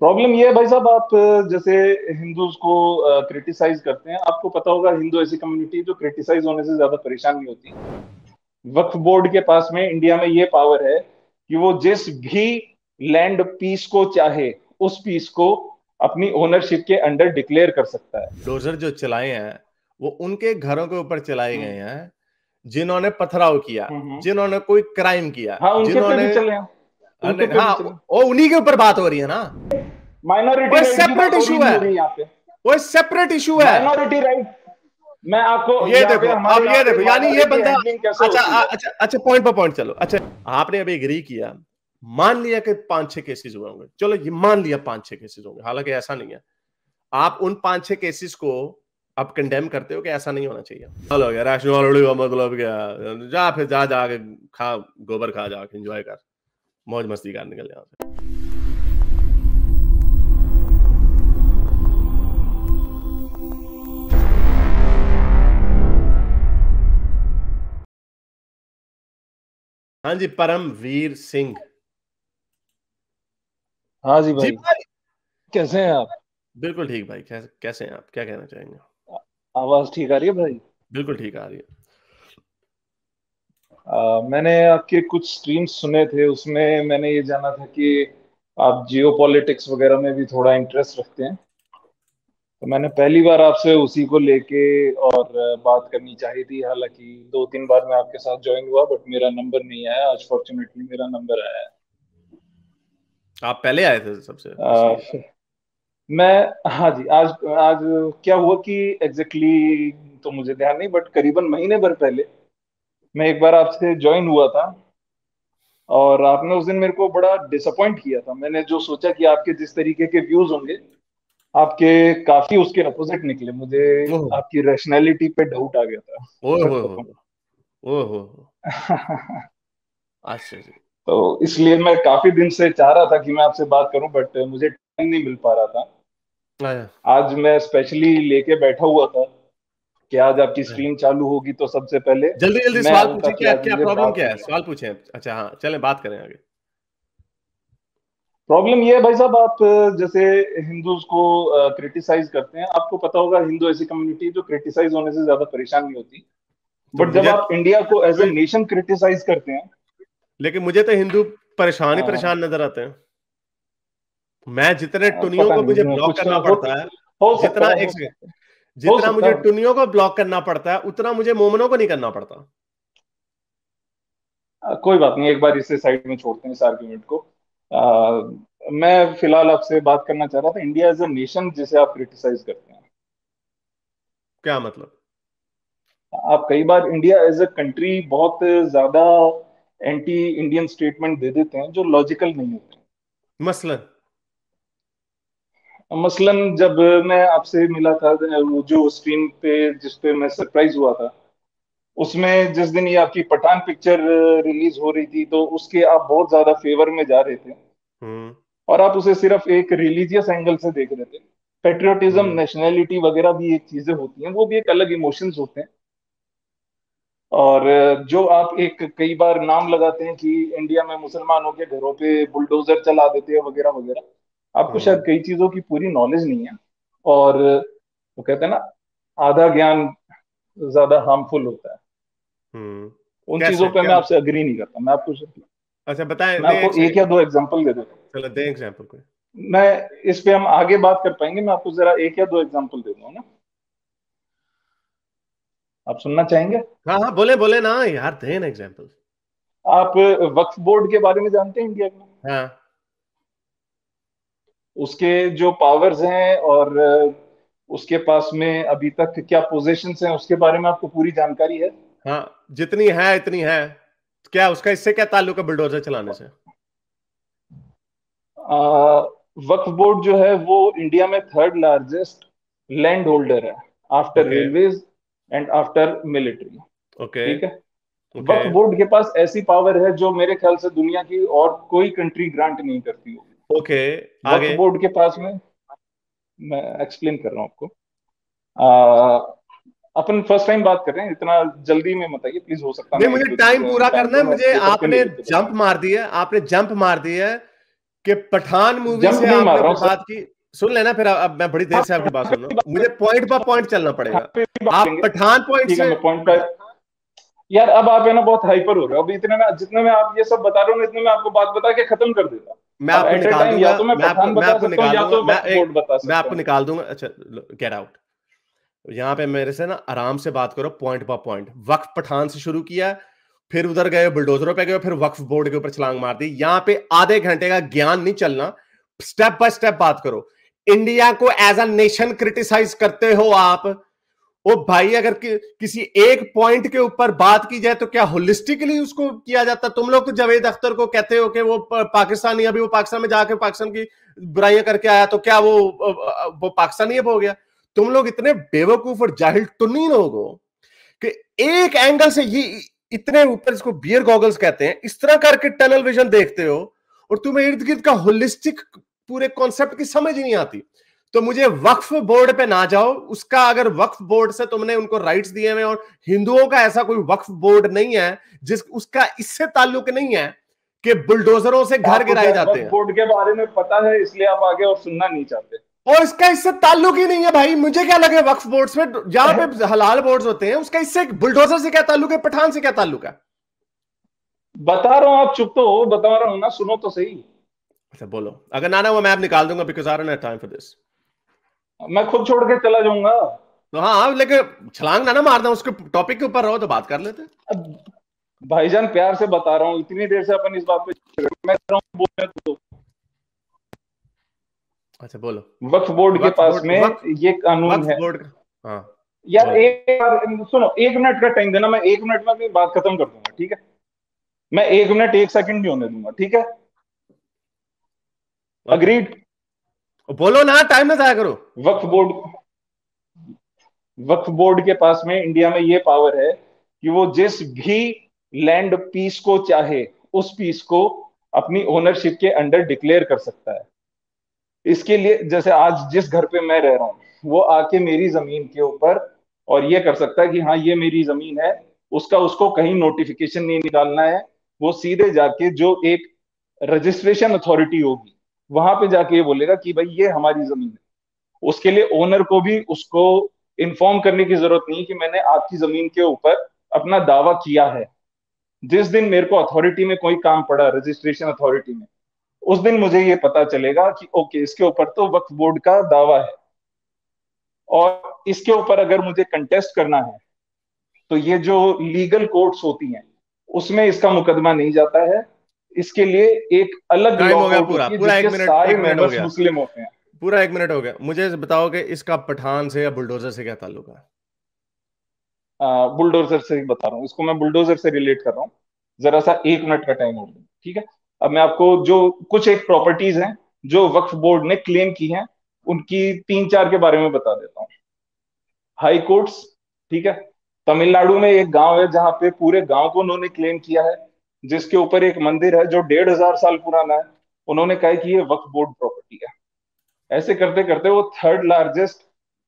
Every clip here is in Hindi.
प्रॉब्लम ये है भाई साहब, आप जैसे हिंदूज को क्रिटिसाइज करते हैं। आपको पता होगा हिंदू ऐसी कम्युनिटी जो क्रिटिसाइज होने से ज्यादा परेशान नहीं होती। वक्फ बोर्ड के पास में इंडिया में ये पावर है कि वो जिस भी लैंड पीस को चाहे उस पीस को अपनी ओनरशिप के अंडर डिक्लेयर कर सकता है। डोजर जो चलाए हैं वो उनके घरों के ऊपर चलाए गए हम्म। हैं जिन्होंने पथराव किया, हम्म। जिन्होंने कोई क्राइम किया, हाँ, उनके पे जिन्होंने भी चले हैं। उनके पे भी हाँ, चले। वो उन्हीं के ऊपर बात हो रही है ना। माइनॉरिटी वो राइट की सेपरेट बात हो रही इशू नहीं है, हो रही यहाँ पे। वो सेपरेट इशू है। माइनॉरिटी राइट, मैं आपको ये यहाँ पे, देखो, हमारे अब यहाँ ये पे देखो, यानी ये माइनॉरिटी बंदा, हैंडलिंग कैसे अच्छा होती है। अच्छा अच्छा, पॉइंट पर पॉइंट चलो। अच्छा, आपने अभी एग्री किया, मान लिया कि 5-6 केसेस हुए होंगे, चलो ये मान लिया 5-6 केसेस होंगे, हालांकि ऐसा नहीं है। आप उन 5-6 केसेस को अब कंडेम करते हो कि ऐसा नहीं होना चाहिए। चलो यार, रैशनैलिटी का मतलब क्या, जा फिर जा जाके खा, गोबर खा, जाके एंजॉय कर, मौज मस्ती कर, निकल यहाँ से। हाँ जी, परमवीर सिंह। हाँ जी जी भाई, भाई, कैसे हैं आप? बिल्कुल ठीक भाई। कैसे हैं आप, क्या कहना चाहेंगे? आवाज ठीक आ रही है भाई? बिल्कुल ठीक आ रही है। मैंने आपके कुछ स्ट्रीम्स सुने थे, उसमें मैंने ये जाना था कि आप जियो पॉलिटिक्स वगैरह में भी थोड़ा इंटरेस्ट रखते हैं। तो मैंने पहली बार आपसे उसी को लेके और बात करनी चाहिए थी। हालांकि 2-3 बार मैं आपके साथ ज्वाइन हुआ, बट मेरा नंबर नहीं आया। आज फॉर्चुनेटली मेरा नंबर आया आप पहले आए थे सबसे, इसलिए। है। मैं, हाँ जी, आज आज क्या हुआ कि एग्जैक्टली तो मुझे ध्यान नहीं, बट करीबन महीने भर पहले मैं एक बार आपसे ज्वाइन हुआ था। और आपने उस दिन मेरे को बड़ा डिसअपॉइंट किया था। मैंने जो सोचा कि आपके जिस तरीके के व्यूज होंगे, आपके काफी उसके अपोजिट निकले। मुझे ओह, आपकी रैशनैलिटी पे डाउट आ गया था, ओह सच हो बताऊं। ओह हो। अच्छा जी। तो इसलिए मैं काफी दिन से चाह रहा था कि मैं आपसे बात करूं, बट मुझे टाइम नहीं मिल पा रहा था। आया, आज मैं स्पेशली लेके बैठा हुआ था कि आज आपकी आया। स्ट्रीम चालू होगी, तो सबसे पहले जल्दी जल्दी मैं सवाल आऊंगा पूछिए, कि क्या आज क्या मुझे प्रॉब्लम बात क्या है, करनी है। सवाल पूछें। अच्छा हाँ, चलें बात करें आगे। प्रॉब्लम ये है भाई साहब, आप जैसे हिंदूज को क्रिटिसाइज करते हैं। आपको पता होगा हिंदू ऐसी कम्युनिटी जो क्रिटिसाइज होने से ज्यादा परेशान नहीं होती। तो बट जब मुझे आप इंडिया को एज ए नेशन क्रिटिसाइज करते हैं। लेकिन मुझे तो हिंदू परेशान ही अ, परेशान नजर आते हैं। मैं जितने टुनियों पता को मुझे नहीं, ब्लॉक कुछ करना पड़ता है, हो सकता जितना है, एक हो सेकंड, सकता है, हो जितना सकता मुझे है। टुनियों को ब्लॉक करना पड़ता है उतना मुझे मोमनों को नहीं करना पड़ता। कोई बात नहीं, एक बार इसे साइड में छोड़ते हैं इस आर्ग्यूमेंट को। मैं फिलहाल आपसे बात करना चाह रहा था इंडिया एज ए नेशन जिसे आप क्रिटिसाइज करते हैं। क्या मतलब? आप कई बार इंडिया एज ए कंट्री बहुत ज्यादा एंटी इंडियन स्टेटमेंट दे देते हैं जो लॉजिकल नहीं होते। मसलन। मसलन जब मैं आपसे मिला था, वो जो स्ट्रीम पे जिस पे मैं सरप्राइज हुआ था, उसमें जिस दिन ये आपकी पठान पिक्चर रिलीज हो रही थी, तो उसके आप बहुत ज्यादा फेवर में जा रहे थे। हम्म। और आप उसे सिर्फ एक रिलीजियस एंगल से देख रहे थे। पेट्रियोटिज्म, हम्म। नेशनैलिटी वगैरह भी एक चीजें होती हैं, वो भी एक अलग इमोशंस होते हैं। और जो आप एक कई बार नाम लगाते हैं कि इंडिया में मुसलमानों के घरों पे बुलडोजर चला देते हैं वगैरह वगैरह, आपको शायद हम्म। कई चीजों की पूरी नॉलेज नहीं है। और वो कहते हैं ना, आधा ज्ञान ज्यादा हार्मफुल होता है। हम्म। उन चीजों कैसे, पे क्या मैं आपसे मतलब? अग्री नहीं करता। अच्छा बताएं, मैं दें आपको एक एक सेकंड। या दो एग्जांपल दे देता हूँ। चलो दें एग्जाम्पल कोई। मैं इस पे हम आगे बात कर पाएंगे। मैं आपको जरा एक या दो एग्जांपल दे दूंगा ना, आप सुनना चाहेंगे? हाँ हाँ, बोले बोले ना यार, दें एग्जाम्पल। आप वक्फ बोर्ड के बारे में जानते हैं इंडिया में? हाँ उसके जो पावर्स हैं और उसके पास में अभी तक क्या पोजीशंस हैं, उसके बारे में आपको पूरी जानकारी है? हाँ, जितनी है इतनी है। क्या उसका इससे क्या ताल्लुक है बुलडोजर चलाने से? आ, वक्फ बोर्ड जो है वो इंडिया में थर्ड लार्जेस्ट लैंड होल्डर है, after okay. Railways and after military. Okay. ठीक है। ओके। वक्फ बोर्ड के पास ऐसी पावर है जो मेरे ख्याल से दुनिया की और कोई कंट्री ग्रांट नहीं करती होगी। ओके। वक्फ आगे। बोर्ड के पास में, मैं एक्सप्लेन कर रहा हूँ आपको। आ, अपन फर्स्ट टाइम बात कर रहे हैं, इतना जल्दी में मत आइए प्लीज। हो सकता है नहीं, मैं एक मुझे दो टाइम चीजें पूरा जान करना है, लूं, मैं मुझे पेपर पे आपने नहीं लिख के जंप बताऊंगा। मार दी है, आपने जंप मार दी है। कि पठान मूवी जंप से नहीं मार आपने रहा वो हूँ बात की, सुन लेना फिर अब मैं बड़ी देर से आपकी बात सुन रहा हूँ, मुझे पॉइंट बाय पॉइंट चलना हाँ, पड़ेगा। फिर भी बात आप करेंगे। पठान पॉइंट ठीक है, से मैं पॉइंट पर, यार अब आप है ना बहुत हाइपर हो रहे हो। अब इतने में, जितने में आप ये सब बता रहे हो ना, इतने में आपको बात बता के खत्म कर देता। मैं अब आपको एट ए निकाल टाइम या दूंगा, तो मैं पठान मैं बता आपको सकता हूँ निकाल या दूंगा, तो वक्त बोर्ड बता मैं सकता आपको हूँ। निकाल दूंगा। अच्छा, गेट आउट। यहाँ पे मेरे से ना आराम से बात करो, पॉइंट बाय पॉइंट। वक्फ पठान से शुरू किया, फिर उधर गए बुलडोजरों पे गए, फिर वक्फ बोर्ड के ऊपर छलांग मार दी। यहाँ पे आधे घंटे का ज्ञान नहीं चलना, स्टेप बाय स्टेप बात करो। इंडिया को एज अ नेशन क्रिटिसाइज करते हो आप। ओ भाई, अगर किसी एक पॉइंट के ऊपर बात की जाए तो क्या होलिस्टिकली उसको किया जाता? तुम लोग तो जावेद अख्तर को कहते हो कि वो पाकिस्तानी, अभी वो पाकिस्तान में जाके पाकिस्तान की बुराइयां करके आया, तो क्या वो पाकिस्तानी अब हो गया? तुम लोग इतने बेवकूफ और जाहिल टुन्नी लोग हो कि एक एंगल से ये इतने ऊपर, इसको बियर गॉगल्स कहते हैं, इस तरह करके टनल विजन देखते हो, और तुम्हें इर्द गिर्द का होलिस्टिक पूरे कॉन्सेप्ट की समझ ही नहीं आती। तो मुझे वक्फ बोर्ड पे ना जाओ, उसका अगर वक्फ बोर्ड से तुमने उनको राइट्स दिए हुए, और हिंदुओं का ऐसा कोई वक्फ बोर्ड नहीं है जिस उसका इससे ताल्लुक नहीं है कि बुलडोजरों से घर आपको गिराए शायद जाते वक्त हैं। बोर्ड के बारे में पता है, इसलिए आप आगे और सुनना नहीं चाहते। और इसका इससे ताल्लुक ही नहीं है भाई। मुझे क्या लगे वक्फ बोर्ड्स में, जहां पे हलाल बोर्ड्स होते हैं, उसका इससे बुलडोजर से क्या ताल्लुक है, पठान से क्या ताल्लुक है? बता रहा हूँ, आप चुप तो हो, बता रहा हूँ ना, सुनो तो सही। अच्छा बोलो, अगर ना वो मैप निकाल दूंगा, because I don't have time for this. मैं खुद छोड़ के चला जाऊंगा। तो हाँ, लेकिन छलांग ना मारना, उसके टॉपिक के ऊपर रहो तो बात कर लेते हैं। अब भाईजान प्यार से बता रहा हूँ, इतनी देर से अपन इस बात पे मैं कर रहा हूँ बोलने तो। अच्छा बोलो। वक्फ बोर्ड के वक्फ पास बोर्ड, में ये कानून वक्फ है। बोर्ड हाँ यार बोलो। एक बार सुनो, 1 मिनट का टाइम देना, मैं 1 मिनट में अपनी बात खत्म कर दूंगा, ठीक है? मैं 1 मिनट 1 सेकंड नहीं होने दूंगा, ठीक है? Okay, agreed. बोलो ना, टाइम ना जाया करो। वक्फ बोर्ड, वक्फ बोर्ड के पास में इंडिया में ये पावर है कि वो जिस भी लैंड पीस को चाहे, उस पीस को अपनी ओनरशिप के अंडर डिक्लेयर कर सकता है। इसके लिए जैसे आज जिस घर पे मैं रह रहा हूँ, वो आके मेरी जमीन के ऊपर और ये कर सकता है कि हाँ ये मेरी जमीन है। उसका उसको कहीं नोटिफिकेशन नहीं निकालना है। वो सीधे जाके जो एक रजिस्ट्रेशन अथॉरिटी होगी, वहां पे जाके ये बोलेगा कि भाई ये हमारी जमीन है। उसके लिए ओनर को भी उसको इन्फॉर्म करने की जरूरत नहीं कि मैंने आपकी जमीन के ऊपर अपना दावा किया है। जिस दिन मेरे को अथॉरिटी में कोई काम पड़ा, रजिस्ट्रेशन अथॉरिटी में, उस दिन मुझे ये पता चलेगा कि ओके, इसके ऊपर तो वक्फ बोर्ड का दावा है। और इसके ऊपर अगर मुझे कंटेस्ट करना है, तो ये जो लीगल कोर्ट्स होती हैं, उसमें इसका मुकदमा नहीं जाता है। इसके लिए एक अलग टाइम लॉ हो गया कोर्ट पूरा, होती है पूरा एक जिसके मिनट, सारे एक मिनट हो मेंबर्स गया, मुस्लिम होते हैं। पूरा एक मिनट हो गया। मुझे बताओ कि इसका पठान से या बुलडोजर से क्या ताल्लुक है? बुलडोजर से ही बता रहा हूँ, इसको मैं बुलडोजर से रिलेट कर रहा हूँ। जरा सा 1 मिनट का टाइम और दो, ठीक है? अब मैं आपको जो कुछ एक प्रॉपर्टीज हैं जो वक्फ बोर्ड ने क्लेम की हैं, उनकी 3 4 के बारे में बता देता हूँ। हाई कोर्ट्स, ठीक है? तमिलनाडु में एक गांव है जहां पे पूरे गांव को उन्होंने क्लेम किया है, जिसके ऊपर एक मंदिर है जो 1500 साल पुराना है। उन्होंने कहा है कि ये वक्फ बोर्ड प्रॉपर्टी है। ऐसे करते करते वो थर्ड लार्जेस्ट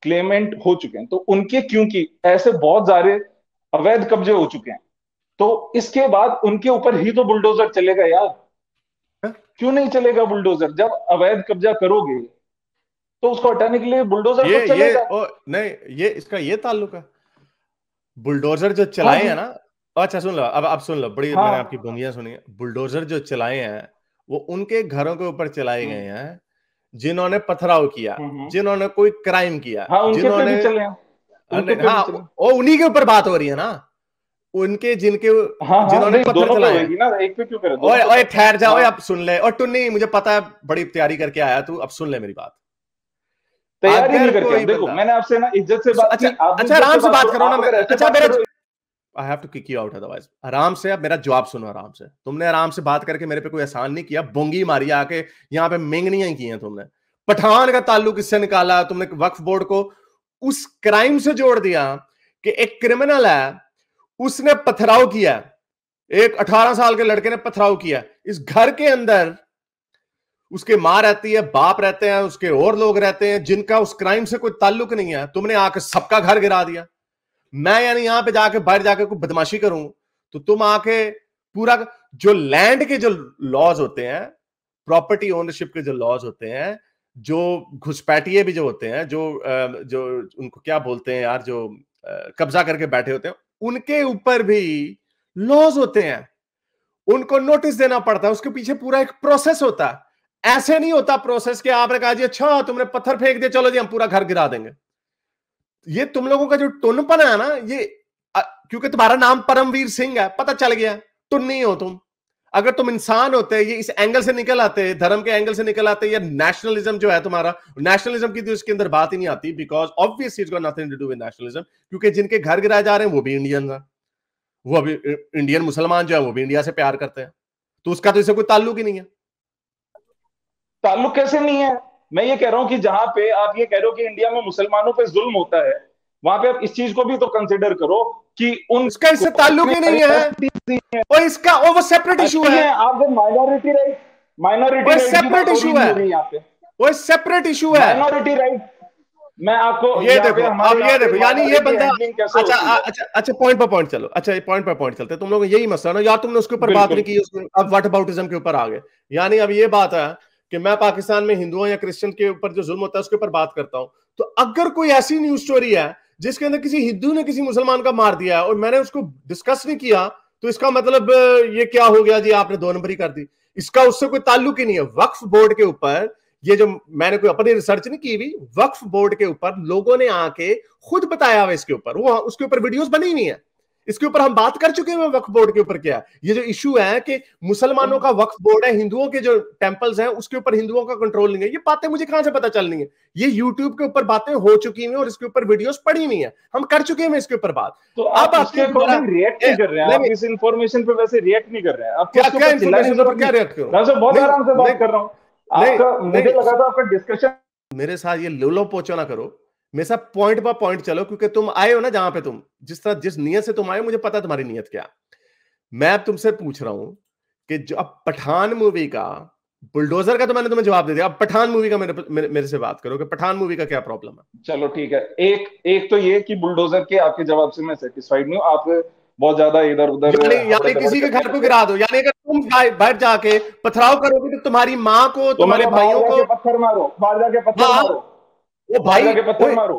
क्लेमेंट हो चुके हैं। तो उनके, क्योंकि ऐसे बहुत सारे अवैध कब्जे हो चुके हैं, तो इसके बाद उनके ऊपर ही तो बुलडोजर चलेगा यार। क्यों नहीं चलेगा बुलडोजर? जब अवैध कब्जा करोगे तो उसको हटाने के लिए बुलडोजर तो चलेगा। नहीं, ये इसका ये ताल्लुक है। बुलडोजर जो हाँ चलाए जी। हैं ना, अच्छा सुन लो, अब सुन लो, बड़ी मैंने आपकी हाँ। बंगियां सुनी है। बुलडोजर जो चलाए हैं, वो उनके घरों के ऊपर चलाए हम्म। गए हैं जिन्होंने पथराव किया, हम्म। जिन्होंने कोई क्राइम किया, हाँ, उनके पे जिन्होंने भी चले हैं। उनके पे भी हाँ, चले। वो उन्हीं के ऊपर बात हो रही है ना, उनके जिनके हाँ हाँ, जिन्होंने नहीं पत्थर दोनों पे चलाए हैं। होगी ना, एक पे क्यों करे, दोनों ओए पे ओए, बात ठहर होगी। जा, ओए हाँ, अब सुन ले। और टुन्नी, मुझे पता है बड़ी तैयारी करके आया तू, अब सुन ले मेरी बात। तैयारी नहीं अगर करके कोई अब देखो, बंदा, मैंने आपसे ना इज्जत से बात अच्छा की, आप भी अच्छा, इज्जत से आराम से बात बात करो। करो ना। आप अगर ऐसे अच्छा बात मेरा, करो। I have to kick you out otherwise. आराम से, अब मेरा जवाब सुनो आराम से। तुमने आराम से बात करके मेरे पे कोई एहसान नहीं किया, बोंगी मारी आके यहाँ पे, मेंगनियां की हैं तुमने। पठान का ताल्लुक इससे निकाला तुमने, वक्फ बोर्ड को उस क्राइम से जोड़ दिया कि एक क्रिमिनल है, उसने पथराव किया, एक 18 साल के लड़के ने पथराव किया इस घर के अंदर। उसके मां रहती है, बाप रहते हैं, उसके और लोग रहते हैं जिनका उस क्राइम से कोई ताल्लुक नहीं है। तुमने आके सबका घर गिरा दिया। मैं यानी यहां पे जाके, बाहर जाके कोई बदमाशी करूं, तो तुम आके पूरा, जो लैंड के जो लॉज होते हैं, प्रॉपर्टी ओनरशिप के जो लॉज होते हैं, जो घुसपैठिए भी जो होते हैं, जो उनको क्या बोलते हैं यार, जो कब्जा करके बैठे होते हैं, उनके ऊपर भी लॉज होते हैं, उनको नोटिस देना पड़ता है, उसके पीछे पूरा एक प्रोसेस होता है। ऐसे नहीं होता प्रोसेस कि आपने कहा जी अच्छा तुमने पत्थर फेंक दिया, चलो जी हम पूरा घर गिरा देंगे। ये तुम लोगों का जो टुनपन है ना, ये क्योंकि तुम्हारा नाम परमवीर सिंह है, पता चल गया टुन नहीं हो तुम। अगर तुम इंसान होते, ये इस एंगल से निकल आते, धर्म के एंगल से निकल आते, या नेशनलिज्म जो है तुम्हारा, नेशनलिज्म की तो इसके अंदर बात ही नहीं आती, because obviously it's got nothing to do with nationalism, क्योंकि जिनके घर गिराए जा रहे हैं वो भी इंडियन है, वो अभी इंडियन मुसलमान जो है वो भी इंडिया से प्यार करते हैं, तो उसका तो इससे कोई ताल्लुक ही नहीं है। ताल्लुक कैसे नहीं है? मैं ये कह रहा हूं कि जहां पे आप ये कह रहे हो कि इंडिया में मुसलमानों पे जुल्म होता है, वहां पे आप इस चीज को भी तो कंसिडर करो कि उन इसका इससे ताल्लुक ही नहीं है, और इसका वो सेपरेट इशू है, आप जब माइनॉरिटी वो राइट की सेपरेट बात हो रही इशू नहीं है, हो रही यहाँ पे। वो सेपरेट इशू है। माइनॉरिटी राइट, मैं आपको ये यहाँ पे देखो, हमारे अब यहाँ ये पे देखो, यानी ये माइनॉरिटी बंदा, हैंडलिंग कैसे अच्छा होती है। अच्छा अच्छा, पॉइंट पर पॉइंट चलो, अच्छा पॉइंट पर पॉइंट चलते, तुम लोग यही मसला ना यार, तुमने उसके ऊपर बात नहीं बिल्कुल। की, उसमें अब व्हाट अबाउटिज्म के ऊपर आ गए। यानी अब ये बात है कि मैं पाकिस्तान में हिंदुओं या क्रिश्चियन के ऊपर जो जुल्म होता है उसके ऊपर बात करता हूं, तो अगर कोई ऐसी न्यूज स्टोरी है जिसके अंदर किसी हिंदू ने किसी मुसलमान का मार दिया है और मैंने उसको डिस्कस नहीं किया, तो इसका मतलब ये क्या हो गया जी, आपने दो नंबरी कर दी। इसका उससे कोई ताल्लुक ही नहीं है। वक्फ बोर्ड के ऊपर, ये जो मैंने कोई अपनी रिसर्च नहीं की हुई, वक्फ बोर्ड के ऊपर लोगों ने आके खुद बताया हुआ, इसके ऊपर वो उसके ऊपर वीडियोस बनी हुई है, इसके ऊपर हम बात कर चुके हैं वक्फ बोर्ड के ऊपर। क्या ये जो इशू है कि मुसलमानों का वक्फ बोर्ड है, हिंदुओं के जो टेंपल्स हैं उसके ऊपर हिंदुओं का कंट्रोल नहीं है, ये बातें मुझे कहां से पता चलनी है? ये यूट्यूब के ऊपर बातें हो चुकी हैं और इसके ऊपर वीडियोस पड़ी हुई हैं, हम कर चुके हैं इसके ऊपर बात। तो अब आप आते उसके हैं दोबारा, अकॉर्डिंग रिएक्ट नहीं कर रहे हैं, नहीं आप नहीं, इस इंफॉर्मेशन पे वैसे रिएक्ट नहीं कर रहे हैं, आपको क्या उसके क्या ऊपर चिल्लाने की इंफॉर्मेशन जरूरत पर क्या नहीं। रिएक्ट करूं? मैं तो बहुत नहीं आराम से नहीं बात कर रहा हूँ। नहीं आपका मुझे नहीं, लगा था आपका डिस्कशन। मेरे साथ ये लोलो पोचो ना करो, मेरे साथ पॉइंट बाय पॉइंट चलो, क्योंकि तुम आए हो ना जहां पे, तुम जिस तरह जिस नियत से तुम आए हो, मुझे पता है तुम्हारी नियत क्या। मैं अब तुमसे पूछ रहा हूं कि जो अब पठान मूवी का, बुलडोजर का तो मैंने तुम्हें जवाब दे दिया, अब पठान मूवी का मेरे से बात करो कि पठान मूवी का क्या प्रॉब्लम है। चलो ठीक है, एक एक तो ये कि बुलडोजर के आपके जवाब से मैं सेटिस्फाइड नहीं हूँ। आप बहुत ज्यादा इधर उधर यानी हबड़े यानी दबड़ किसी के करने घर को लगे। गिरा दो, यानी अगर तुम बाहर जाके पथराव करोगे तो तुम्हारी माँ को, तो तुम्हारे मैं बाहर भाइयों को, जाके पत्थर मारो, बाहर जाके पत्थर हाँ मारो, वो बाहर भाई, जाके पत्थर ओए, मारो।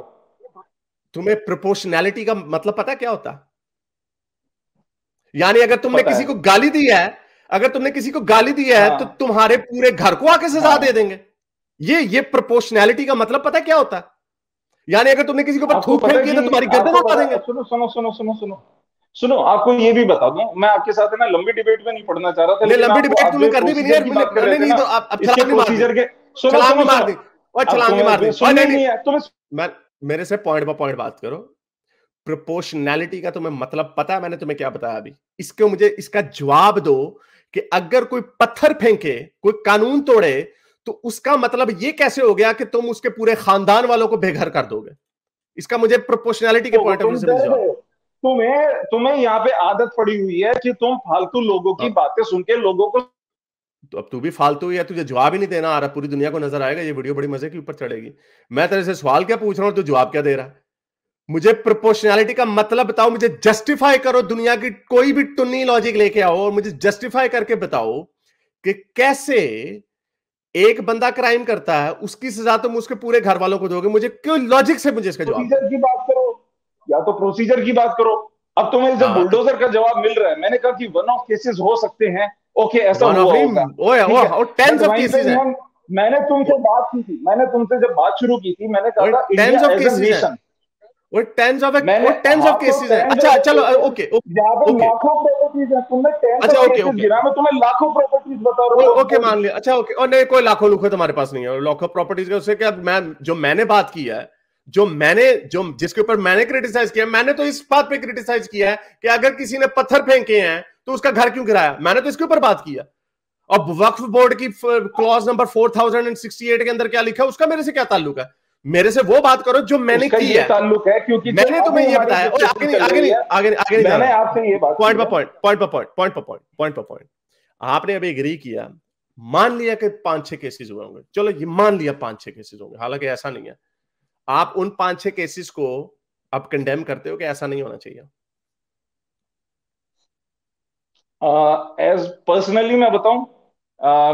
तुम्हें प्रोपोर्शनैलिटी का मतलब पता क्या होता? यानी अगर तुमने पता किसी है। को गाली दी है, अगर तुमने किसी को गाली दी है तो हाँ तुम्हारे पूरे घर को आके सजा दे हाँ। देंगे। ये प्रोपोर्शनैलिटी का मतलब पता क्या होता है? यानी अगर तुमने किसी के ऊपर आपको थूक पता फेंक है किया तो कि तुम्हारी गर्दन आपको उड़ा पता देंगे। है, सुनो सुनो सुनो सुनो सुनो सुनो, आपको ये भी बता दूं, मैं आपके साथ है ना लंबी डिबेट में नहीं पढ़ना चाह रहा था, नहीं, लेकिन लंबी आपको डिबेट आप जो तुमने करनी भी नहीं प्रोसीजर है, की मुझे बात कर रहे करने थे नहीं ना, तो अब इसके छलांग नहीं मार दी, प्रोसीजर के, सुनो छलांग नहीं सुनो मार सुनो। दी, और अब छलांग नहीं मार दी, तुम्हें और सुननी नहीं ही नहीं, नहीं है तुम्हें। मैं मेरे से पॉइंट बाय पॉइंट बात करो। प्रोपोर्शनैलिटी का तुम्हें मतलब पता है मैंने तुम्हें क्या बताया अभी? इसको मुझे इसका जवाब दो कि अगर कोई पत्थर फेंके, कोई कानून तोड़े, तो उसका मतलब ये कैसे हो गया कि तुम उसके पूरे खानदान वालों को बेघर कर दोगे? इसका मुझे प्रोपोर्शनैलिटी के तो पॉइंट ऑफ व्यू तुम से मुझे डर जवाब गए, दो। तुम्हें तुम्हें यहाँ पे आदत पड़ी हुई है कि तुम फालतू लोगों की हाँ, बातें सुन के लोगों को। तो अब तू भी फालतू ही है, तुझे जवाब ही नहीं देना आ रहा, पूरी दुनिया को नजर आएगा, ये वीडियो बड़ी मजे के ऊपर चढ़ेगी। मैं तेरे से सवाल क्या पूछ रहा हूं, तू जवाब क्या दे रहा है? मुझे प्रोपोर्शनैलिटी का मतलब बताओ, मुझे जस्टिफाई करो, दुनिया की कोई भी टुन्नी लॉजिक लेके आओ और मुझे जस्टिफाई करके बताओ कि कैसे एक बंदा क्राइम करता है, उसकी सजा तुम उसके पूरे घर वालों को दोगे। मुझे क्यों लॉजिक से मुझे इसका जवाब दो। प्रोसीजर की बात करो, या तो प्रोसीजर की बात करो। अब तुम्हें जब हाँ, तो बुलडोजर का जवाब मिल रहा है, मैंने कहा कि वन ऑफ केसेस हो सकते हैं, ओके ऐसा वन ऑफ हुआ होगा, नहीं, ओए ठीक है। ओ बट टेंस ऑफ वहीं पे केसेस भी हैं, हम, मैंने तुमसे बात की थी, मैंने तुमसे जब बात शुरू की थी, मैंने कहा ओए था tense India of age a cases हैं, नेशन। ओए मैंने, टेंस हाँ ऑफ तो केसेस हैं। टेन अच्छा चलो, केसेस, ओके जहां पे ओके, लाखों प्रॉपर्टीज है, तुमने टेन अच्छा ऑफ ओके केसेस ओके गिना, मैं तुम्हें लाखों प्रॉपर्टीज बता रहा हूँ ओके, बोर्ड मान की। लिया, अच्छा ओके। और नहीं, कोई लाखों लुखे तुम्हारे पास नहीं है, लाखों प्रॉपर्टीज का उससे क्या, मैं जो मैंने बात की है, जो जिसके ऊपर मैंने क्रिटिसाइज किया, मैंने तो इस बात पे क्रिटिसाइज किया है कि अगर किसी ने पत्थर फेंके हैं तो उसका घर क्यों गिराया, मैंने तो इसके ऊपर बात किया। अब वक्फ बोर्ड की क्लॉज नंबर 4068 के अंदर क्या लिखा है, उसका मेरे से क्या ताल्लुक है? मेरे से वो बात करो जो मैंने उसका की ये है। ताल्लुक है क्योंकि जब मैंने तुम्हें अभी ये हमारी बताया, और डिस्कशन चल आगे रही नहीं, है, आगे नहीं जाना, मैंने आपसे ये बात पॉइंट की पर है। पॉइंट, पॉइंट पर पॉइंट। आपने अभी एग्री किया, मान लिया कि 5-6 केसेस हुए होंगे, चलो ये मान लिया 5-6 केसेस होंगे, हालांकि ऐसा नहीं है। आप उन 5-6 केसेस को अब कंडेम करते हो कि ऐसा नहीं होना चाहिए? एज पर्सनली मैं बताऊं,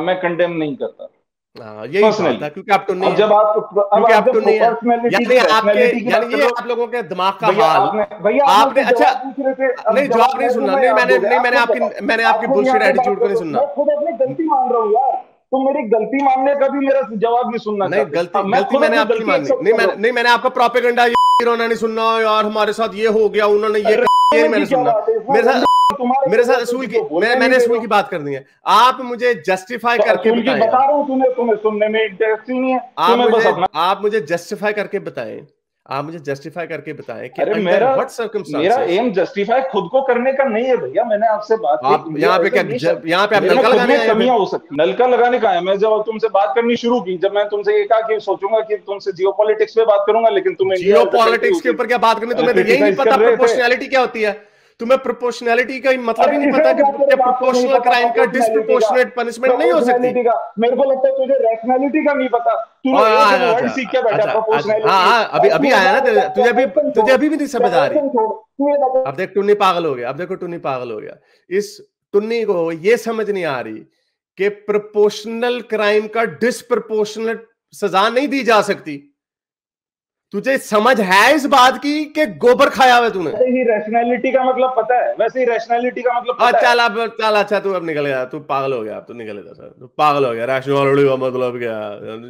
मैं कंडेम नहीं करता यही सवाल पर्सनली। था, क्योंकि आप टुन्नी अब है, जब आप क्योंकि आप टुन्नी है, पर्सनैलिटी यानी की आपके, रैशनैलिटी की बात यानी कर ये रहे हो। आप लोगों के दिमाग का भैया हाल, आप आपने, मुझसे अच्छा जवाब पूछ रहे थे, अब नहीं जवाब जवाब नहीं मैं सुनना, दूंगा नहीं या आप मैंने, दोगे? नहीं आप मैंने खुद आपकी, बताओ। मैंने आप आपकी खुद यहाँ बुलशिट पे बात एटीट्यूड को कर नहीं रहे हो, सुनना। मैं खुद अपनी गलती मान रहा हूँ यार। तुम मेरी गलती मानने का भी मेरा जवाब नहीं सुनना नहीं चाहते। गलती, अब मैं गलती खुद मैंने अपनी आपकी नहीं गलती माननी, एक्सेप्ट नहीं कर रहा मैंने, हूँ। नहीं मैंने आपका प्रोपेगेंडा ये रोना नहीं सुनना यार, हमारे साथ ये हो गया, उन्होंने ये अरे नहीं की मैंने क्या सुनना। बात है इसमें? मेरे साथ, तुम्हारे मेरे जैसा साथ तुम असूल की, किसी को बोलने नहीं मैंने दे रहे असूल हो। की बात करनी है, आप मुझे जस्टिफाई तो करके असूल की बताएं बता आप। रहा हूँ, तुम्हें सुनने में इंटरेस्ट ही नहीं है। तुम्हें बस अपना। आप मुझे जस्टिफाई करके बताएं, आप मुझे जस्टिफाई करके बताएं कि अरे अंडर मेरा व्हाट मेरा सर्कमस्टांसेस एम जस्टिफाई खुद को करने का नहीं है भैया। मैंने आपसे बात की, आप इंडिया यहाँ पे एज अ क्या, नेशन। यहाँ पे आप मेरे में नलका खुद लगाने में आए हैं फिर? कमियां हो सकती। नलका लगाने का है। मैं जब तुमसे बात करनी शुरू की, जब मैं तुमसे ये कहा कि सोचूंगा कि तुमसे जियोपॉलिटिक्स पे बात करूंगा, लेकिन तुम India geo as a country politics के उसे ऊपर क्या बात करनी, तुम्हें तो यही नहीं क्रिटिसाइज पता कर रहे थे। प्रोपोर्शनैलिटी क्या होती है, तुम्हें प्रोपोर्शनैलिटी का मतलब अरे ही नहीं किसे पता कि क्या तेरे क्या बाप को नहीं प्रोपोर्शनल पता क्राइम का प्रोपोर्शनैलिटी का? डिसप्रोपोर्शनेट पनिशमेंट नहीं हो सकती। प्रोपोर्शनैलिटी का मेरे को लगता है तुझे रैशनैलिटी का नहीं पता। तूने और एक वर्ड अच्छा, सीख के बैठा अच्छा अच्छा, हाँ प्रोपोर्शनैलिटी। हाँ, अभी अरे अभी तू एक आया ना बात बता, प्रपोर्शन तुझे छोड़, अभी भी नहीं समझ आ रही। प्रपोर्शन छोड़, तू ये बता। अब देख टुन्नी पागल हो गया, अब देखो टुन्नी पागल हो गया। इस टुन्नी को ये समझ नहीं आ रही कि प्रोपोर्शनल क्राइम का डिसप्रोपोर्शनेट सजा नहीं दी जा सकती। तुझे समझ है इस बात की कि गोबर खाया हुआ तूने? वैसे ही रैशनैलिटी का मतलब पता है, वैसे ही रैशनैलिटी का मतलब पता है। चल अब, चल अच्छा तू अब निकल गया, तू पागल हो गया, अब तू निकल गया सर, तू पागल हो गया। रैशनैलिटी का मतलब क्या?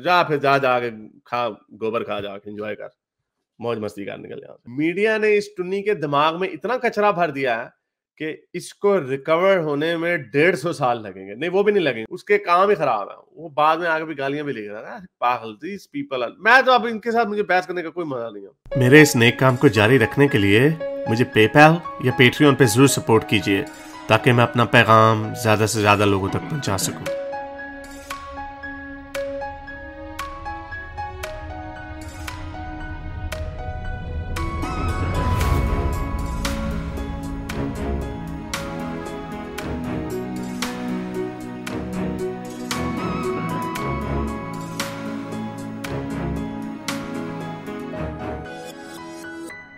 जा फिर जा, जाके खा, गोबर खा, जाके एंजॉय कर, मौज मस्ती कर, निकल यहाँ से। मीडिया ने इस टुन्नी के दिमाग में इतना कचरा भर दिया है कि इसको रिकवर होने में 150 साल लगेंगे, नहीं वो भी नहीं लगेंगे, उसके काम ही खराब है, वो बाद में आगे भी गालियां भी लिख रहा है। पागल दीस पीपल, मैं तो अब इनके साथ मुझे बहस करने का कोई मजा नहीं है। मेरे इस नेक काम को जारी रखने के लिए मुझे पेपैल या पेट्रियन पे जरूर सपोर्ट कीजिए, ताकि मैं अपना पैगाम ज्यादा से ज्यादा लोगों तक पहुंचा सकूं।